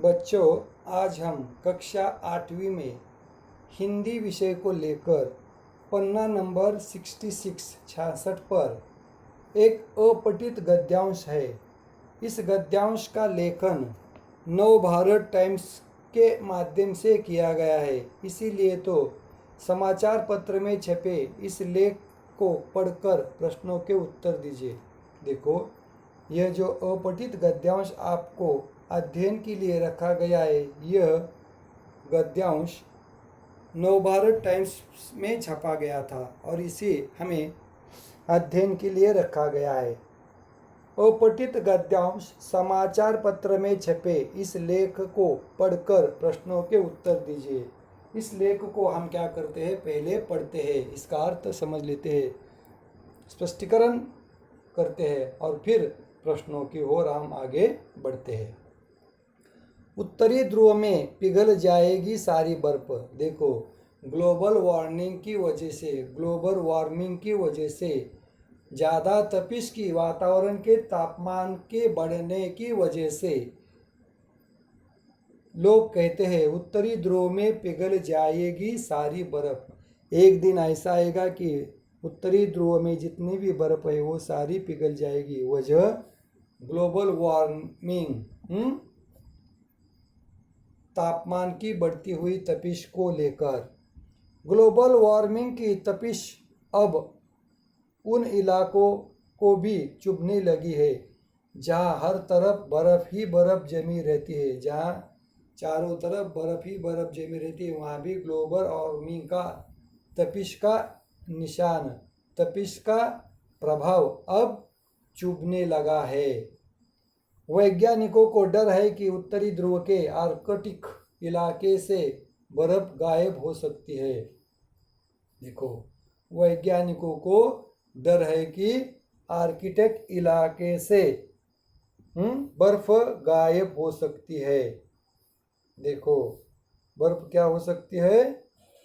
बच्चों, आज हम कक्षा 8वीं में हिंदी विषय को लेकर पन्ना नंबर 66 पर एक अपठित गद्यांश है। इस गद्यांश का लेखन नव भारत टाइम्स के माध्यम से किया गया है, इसीलिए तो समाचार पत्र में छपे इस लेख को पढ़कर प्रश्नों के उत्तर दीजिए। देखो, यह जो अपठित गद्यांश आपको अध्ययन के लिए रखा गया है, यह गद्यांश नवभारत टाइम्स में छपा गया था और इसे हमें अध्ययन के लिए रखा गया है। अपठित गद्यांश समाचार पत्र में छपे इस लेख को पढ़कर प्रश्नों के उत्तर दीजिए। इस लेख को हम क्या करते हैं, पहले पढ़ते हैं, इसका अर्थ समझ लेते हैं, स्पष्टीकरण करते हैं और फिर प्रश्नों की ओर हम आगे बढ़ते हैं। उत्तरी ध्रुव में पिघल जाएगी सारी बर्फ। देखो, ग्लोबल वार्मिंग की वजह से ज़्यादा तपिश की, वातावरण के तापमान के बढ़ने की वजह से लोग कहते हैं उत्तरी ध्रुव में पिघल जाएगी सारी बर्फ। एक दिन ऐसा आएगा कि उत्तरी ध्रुव में जितनी भी बर्फ है वो सारी पिघल जाएगी। वजह ग्लोबल वार्मिंग, तापमान की बढ़ती हुई तपिश को लेकर। ग्लोबल वार्मिंग की तपिश अब उन इलाकों को भी चुभने लगी है जहां हर तरफ बर्फ ही बर्फ जमी रहती है। जहां चारों तरफ बर्फ ही बर्फ जमी रहती है, वहां भी ग्लोबल वार्मिंग का तपिश का निशान, तपिश का प्रभाव अब चुभने लगा है। वैज्ञानिकों को डर है कि उत्तरी ध्रुव के आर्कटिक इलाके से बर्फ गायब हो सकती है। देखो, वैज्ञानिकों को डर है कि आर्कटिक इलाके से बर्फ गायब हो सकती है। देखो, बर्फ क्या हो सकती है,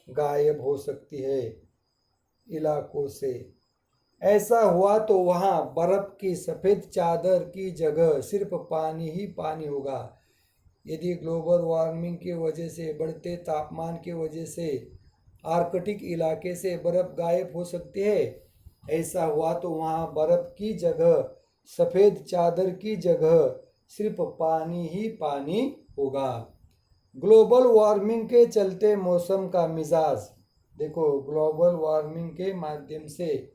गायब हो सकती है इलाकों से। ऐसा हुआ तो वहाँ बर्फ की सफ़ेद चादर की जगह सिर्फ पानी ही पानी होगा। यदि ग्लोबल वार्मिंग की वजह से, बढ़ते तापमान की वजह से आर्कटिक इलाके से बर्फ गायब हो सकती है, ऐसा हुआ तो वहाँ बर्फ की जगह, सफ़ेद चादर की जगह सिर्फ पानी ही पानी होगा। ग्लोबल वार्मिंग के चलते मौसम का मिजाज। देखो, ग्लोबल वार्मिंग के माध्यम से,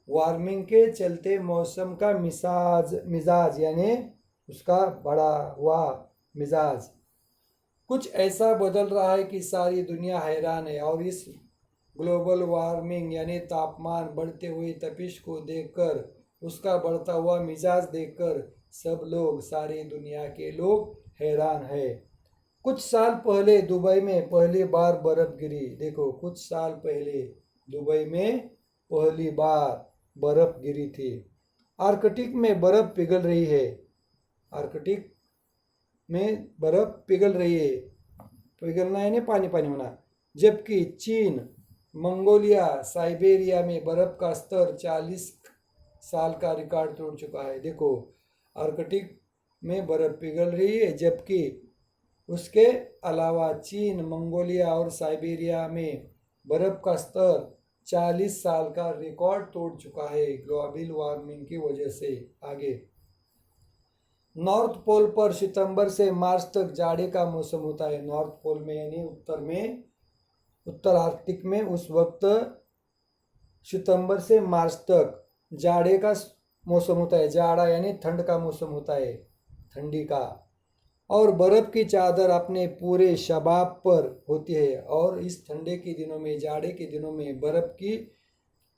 वार्मिंग के चलते मौसम का मिजाज यानी उसका बढ़ा हुआ मिजाज कुछ ऐसा बदल रहा है कि सारी दुनिया हैरान है। और इस ग्लोबल वार्मिंग यानी तापमान बढ़ते हुए तपिश को देखकर, उसका बढ़ता हुआ मिजाज देखकर सब लोग, सारी दुनिया के लोग हैरान है। कुछ साल पहले दुबई में पहली बार बर्फ गिरी। देखो, कुछ साल पहले दुबई में पहली बार बर्फ गिरी थी। आर्कटिक में बर्फ पिघल रही है, आर्कटिक में बर्फ पिघल रही है, पिघलना यानी पानी पानी होना। जबकि चीन, मंगोलिया, साइबेरिया में बर्फ का स्तर 40 साल का रिकॉर्ड तोड़ चुका है। देखो, आर्कटिक में बर्फ पिघल रही है, जबकि उसके अलावा चीन, मंगोलिया और साइबेरिया में बर्फ का स्तर 40 साल का रिकॉर्ड तोड़ चुका है ग्लोबल वार्मिंग की वजह से। आगे, नॉर्थ पोल पर सितंबर से मार्च तक जाड़े का मौसम होता है। नॉर्थ पोल में यानी उत्तर में, उत्तर आर्कटिक में उस वक्त सितंबर से मार्च तक जाड़े का मौसम होता है। जाड़ा यानी ठंड का मौसम होता है, ठंडी का। और बर्फ़ की चादर अपने पूरे शबाब पर होती है। और इस ठंडे के दिनों में, जाड़े के दिनों में बर्फ़ की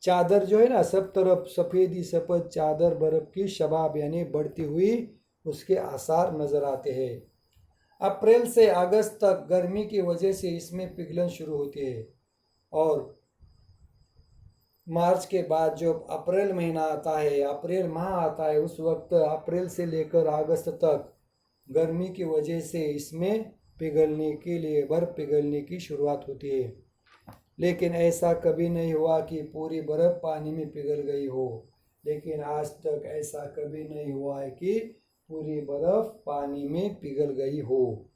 चादर जो है ना, सब तरफ सफ़ेद ही सफ़ेद चादर, बर्फ़ की शबाब यानी बढ़ती हुई उसके आसार नज़र आते हैं। अप्रैल से अगस्त तक गर्मी की वजह से इसमें पिघलन शुरू होती है। और मार्च के बाद जब अप्रैल महीना आता है, अप्रैल माह आता है, उस वक्त अप्रैल से लेकर अगस्त तक गर्मी की वजह से इसमें पिघलने के लिए, बर्फ़ पिघलने की शुरुआत होती है। लेकिन ऐसा कभी नहीं हुआ कि पूरी बर्फ़ पानी में पिघल गई हो। लेकिन आज तक ऐसा कभी नहीं हुआ है कि पूरी बर्फ पानी में पिघल गई हो।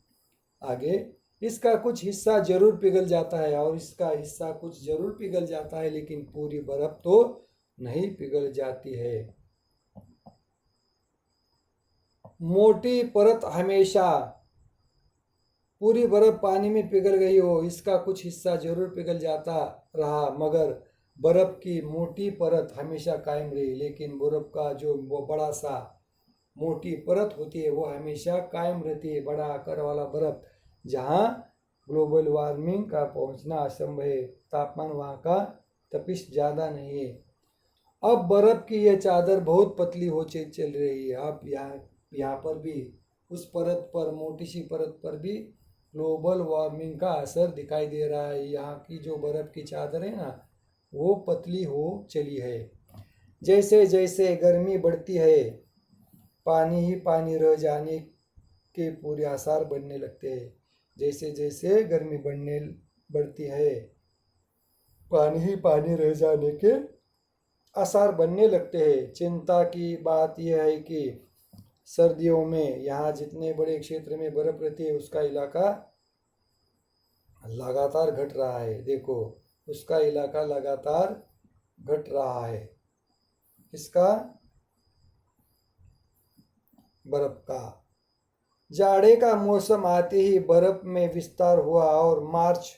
आगे, इसका कुछ हिस्सा जरूर पिघल जाता है और इसका हिस्सा कुछ जरूर पिघल जाता है, लेकिन पूरी बर्फ तो नहीं पिघल जाती है। मोटी परत हमेशा, पूरी बर्फ पानी में पिघल गई हो, इसका कुछ हिस्सा जरूर पिघल जाता रहा, मगर बर्फ की मोटी परत हमेशा कायम रही। लेकिन बर्फ का जो वो बड़ा सा मोटी परत होती है वो हमेशा कायम रहती है। बड़ा आकार वाला बर्फ, जहाँ ग्लोबल वार्मिंग का पहुंचना असंभव है, तापमान वहाँ का तपिश ज़्यादा नहीं है। अब बर्फ की यह चादर बहुत पतली हो चल रही है। अब यहाँ पर भी उस परत पर, मोटी सी परत पर भी ग्लोबल वार्मिंग का असर दिखाई दे रहा है। यहाँ की जो बर्फ की चादर है ना, वो पतली हो चली है। जैसे जैसे गर्मी बढ़ती है, पानी ही पानी रह जाने के पूरे आसार बनने लगते हैं। जैसे जैसे गर्मी बढ़ती है, पानी ही पानी रह जाने के आसार बनने लगते हैं। चिंता की बात यह है कि सर्दियों में यहाँ जितने बड़े क्षेत्र में बर्फ रहती है उसका इलाका लगातार घट रहा है। देखो, उसका इलाका लगातार घट रहा है, इसका बर्फ का। जाड़े का मौसम आते ही बर्फ में विस्तार हुआ और मार्च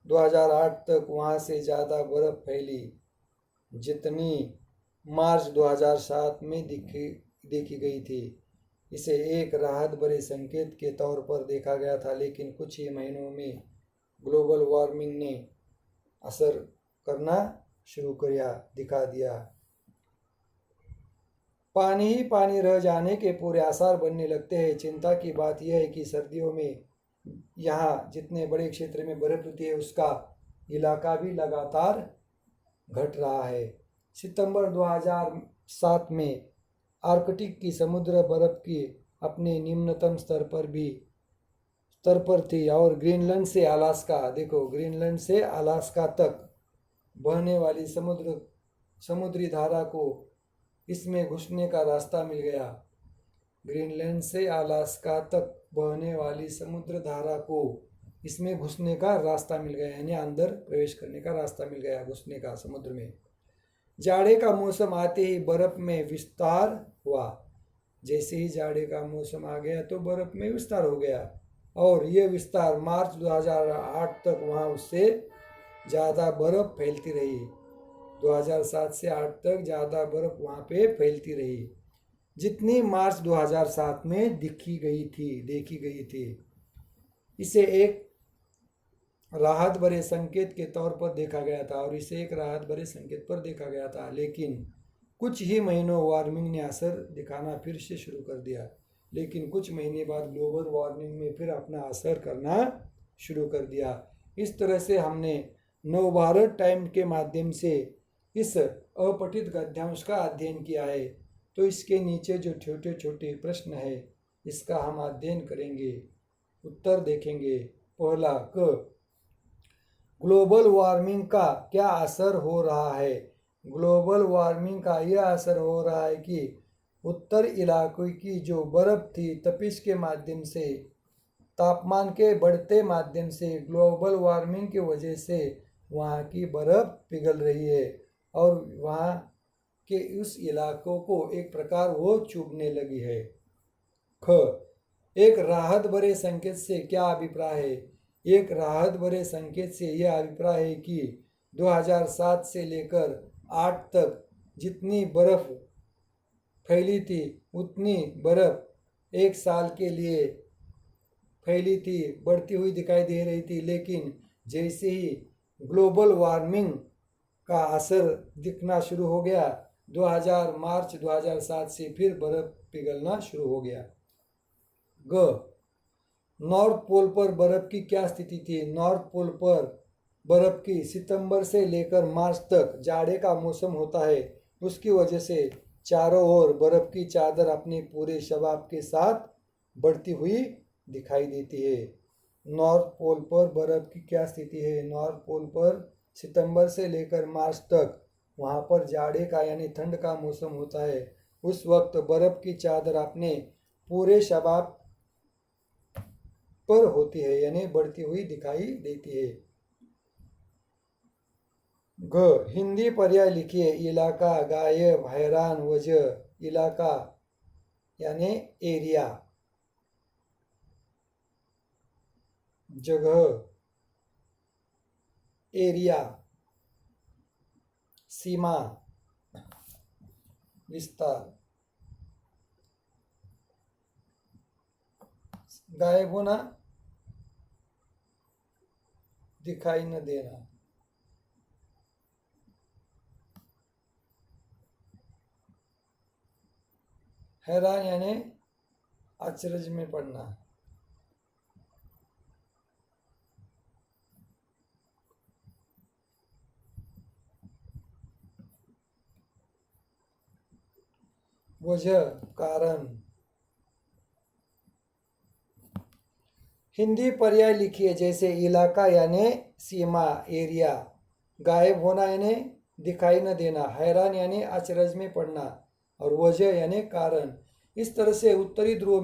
2008 तक वहाँ से ज़्यादा बर्फ फैली जितनी मार्च 2007 में देखी गई थी। इसे एक राहत भरे संकेत के तौर पर देखा गया था, लेकिन कुछ ही महीनों में ग्लोबल वार्मिंग ने असर करना शुरू दिखा दिया। पानी ही पानी रह जाने के पूरे आसार बनने लगते हैं। चिंता की बात यह है कि सर्दियों में यहाँ जितने बड़े क्षेत्र में बर्फ रहती है उसका इलाका भी लगातार घट रहा है। सितंबर 2007 में आर्कटिक की समुद्र बर्फ की अपने निम्नतम स्तर पर थी और ग्रीनलैंड से अलास्का, देखो ग्रीनलैंड से अलास्का तक बहने वाली समुद्री धारा को इसमें घुसने का रास्ता मिल गया। ग्रीनलैंड से अलास्का तक बहने वाली समुद्र धारा को इसमें घुसने का रास्ता मिल गया, यानी अंदर प्रवेश करने का रास्ता मिल गया, घुसने का समुद्र में। जाड़े का मौसम आते ही बर्फ में विस्तार हुआ। जैसे ही जाड़े का मौसम आ गया तो बर्फ में विस्तार हो गया और ये विस्तार मार्च 2008 तक वहाँ उससे ज़्यादा बर्फ फैलती रही। 2007 से 8 तक ज़्यादा बर्फ वहाँ पे फैलती रही जितनी मार्च 2007 में देखी गई थी। इसे एक राहत भरे संकेत के तौर पर देखा गया था लेकिन कुछ ही महीनों वार्मिंग ने असर दिखाना फिर से शुरू कर दिया। लेकिन कुछ महीने बाद ग्लोबल वार्मिंग में फिर अपना असर करना शुरू कर दिया। इस तरह से हमने नवभारत टाइम के माध्यम से इस अपठित गद्यांश का अध्ययन किया है। तो इसके नीचे जो छोटे छोटे प्रश्न है इसका हम अध्ययन करेंगे, उत्तर देखेंगे। पहला, क ग्लोबल वार्मिंग का क्या असर हो रहा है। ग्लोबल वार्मिंग का यह असर हो रहा है कि उत्तर इलाकों की जो बर्फ थी तपिश के माध्यम से, तापमान के बढ़ते माध्यम से, ग्लोबल वार्मिंग की वजह से वहाँ की बर्फ पिघल रही है और वहाँ के उस इलाकों को एक प्रकार वो चुभने लगी है। ख, एक राहत भरे संकेत से क्या अभिप्राय है। एक राहत भरे संकेत से यह अभिप्राय है कि 2007 से लेकर 8 तक जितनी बर्फ फैली थी उतनी बर्फ एक साल के लिए फैली थी, बढ़ती हुई दिखाई दे रही थी। लेकिन जैसे ही ग्लोबल वार्मिंग का असर दिखना शुरू हो गया, मार्च 2007 से फिर बर्फ पिघलना शुरू हो गया। ग, नॉर्थ पोल पर बर्फ की क्या स्थिति थी। नॉर्थ पोल पर बर्फ की सितंबर से लेकर मार्च तक जाड़े का मौसम होता है, उसकी वजह से चारों ओर बर्फ की चादर अपने पूरे शबाब के साथ बढ़ती हुई दिखाई देती है। नॉर्थ पोल पर बर्फ की क्या स्थिति है। नॉर्थ पोल पर सितंबर से लेकर मार्च तक वहाँ पर जाड़े का यानी ठंड का मौसम होता है। उस वक्त बर्फ की चादर अपने पूरे शबाब पर होती है, यानी बढ़ती हुई दिखाई देती है। घ, हिंदी पर्याय लिखिए। इलाका, गायब, हैरान, वजह। इलाका यानी एरिया, जगह, एरिया, सीमा, विस्तार। गायब होना, दिखाई न देना। हैरान यानी अचरज में पड़ना। वजह, कारण। हिंदी पर्याय लिखिए, जैसे इलाका यानी सीमा, एरिया। गायब होना यानी दिखाई न देना। हैरान यानी अचरज में पड़ना। और वजह यानी कारण। इस तरह से उत्तरी ध्रुव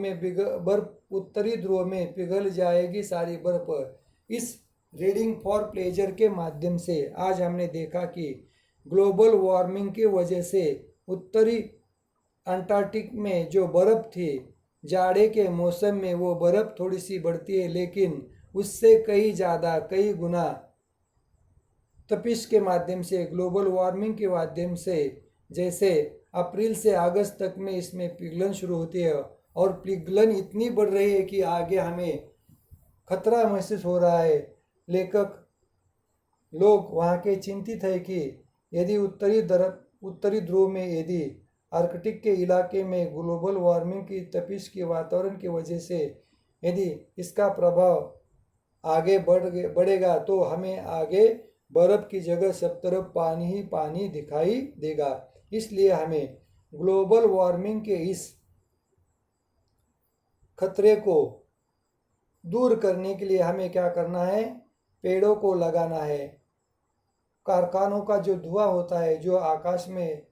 में पिघल जाएगी सारी बर्फ। इस रीडिंग फॉर प्लेजर के माध्यम से आज हमने देखा कि ग्लोबल वार्मिंग की वजह से उत्तरी अंटार्कटिक में जो बर्फ थी, जाड़े के मौसम में वो बर्फ थोड़ी सी बढ़ती है, लेकिन उससे कई ज़्यादा, कई गुना तपिश के माध्यम से, ग्लोबल वार्मिंग के माध्यम से, जैसे अप्रैल से अगस्त तक में इसमें पिघलन शुरू होती है। और पिघलन इतनी बढ़ रही है कि आगे हमें खतरा महसूस हो रहा है। लेखक लोग वहाँ के चिंतित है कि यदि उत्तरी ध्रुव में, यदि आर्कटिक के इलाके में ग्लोबल वार्मिंग की तपिश के वातावरण की वजह से यदि इसका प्रभाव आगे बढ़ेगा तो हमें आगे बर्फ की जगह सब तरफ पानी ही पानी दिखाई देगा। इसलिए हमें ग्लोबल वार्मिंग के इस खतरे को दूर करने के लिए हमें क्या करना है? पेड़ों को लगाना है। कारखानों का जो धुआं होता है, जो आकाश में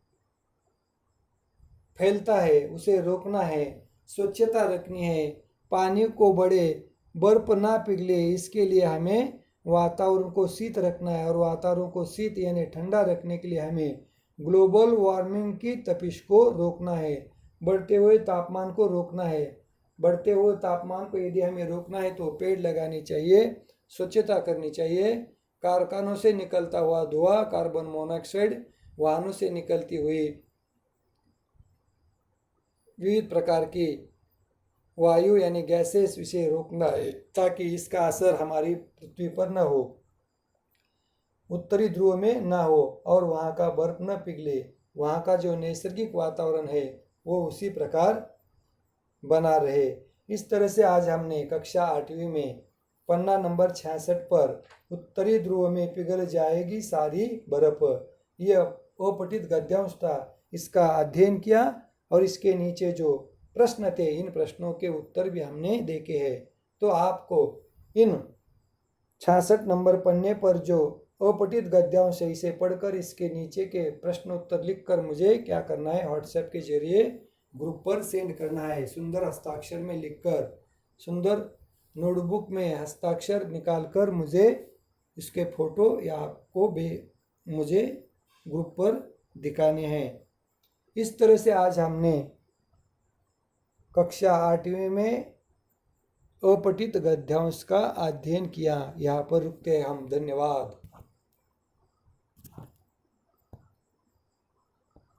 फैलता है, उसे रोकना है। स्वच्छता रखनी है। पानी को बढ़े, बर्फ ना पिघले, इसके लिए हमें वातावरण को शीत रखना है। और वातावरण को शीत यानी ठंडा रखने के लिए हमें ग्लोबल वार्मिंग की तपिश को रोकना है। बढ़ते हुए तापमान को रोकना है। बढ़ते हुए तापमान को यदि हमें रोकना है तो पेड़ लगाने चाहिए, स्वच्छता करनी चाहिए। कारखानों से निकलता हुआ धुआं, कार्बन मोनोऑक्साइड, वाहनों से निकलती हुई विविध प्रकार की वायु यानी गैसेस, इसे रोकना है ताकि इसका असर हमारी पृथ्वी पर न हो, उत्तरी ध्रुव में न हो और वहाँ का बर्फ न पिघले। वहाँ का जो नैसर्गिक वातावरण है वो उसी प्रकार बना रहे। इस तरह से आज हमने कक्षा 8वीं में पन्ना नंबर 66 पर उत्तरी ध्रुव में पिघल जाएगी सारी बर्फ, यह अपठित गद्यांश था, इसका अध्ययन किया। और इसके नीचे जो प्रश्न थे, इन प्रश्नों के उत्तर भी हमने देखे हैं। तो आपको इन 66 नंबर पन्ने पर जो अपठित गद्यांश है, इसे पढ़कर इसके नीचे के प्रश्न उत्तर लिखकर मुझे क्या करना है? व्हाट्सएप के जरिए ग्रुप पर सेंड करना है। सुंदर हस्ताक्षर में लिखकर, सुंदर नोटबुक में हस्ताक्षर निकालकर मुझे इसके फोटो या आपको मुझे ग्रुप पर दिखाने हैं। इस तरह से आज हमने कक्षा 8वीं में अपठित गद्यांश का अध्ययन किया। यहाँ पर रुकते हैं हम। धन्यवाद।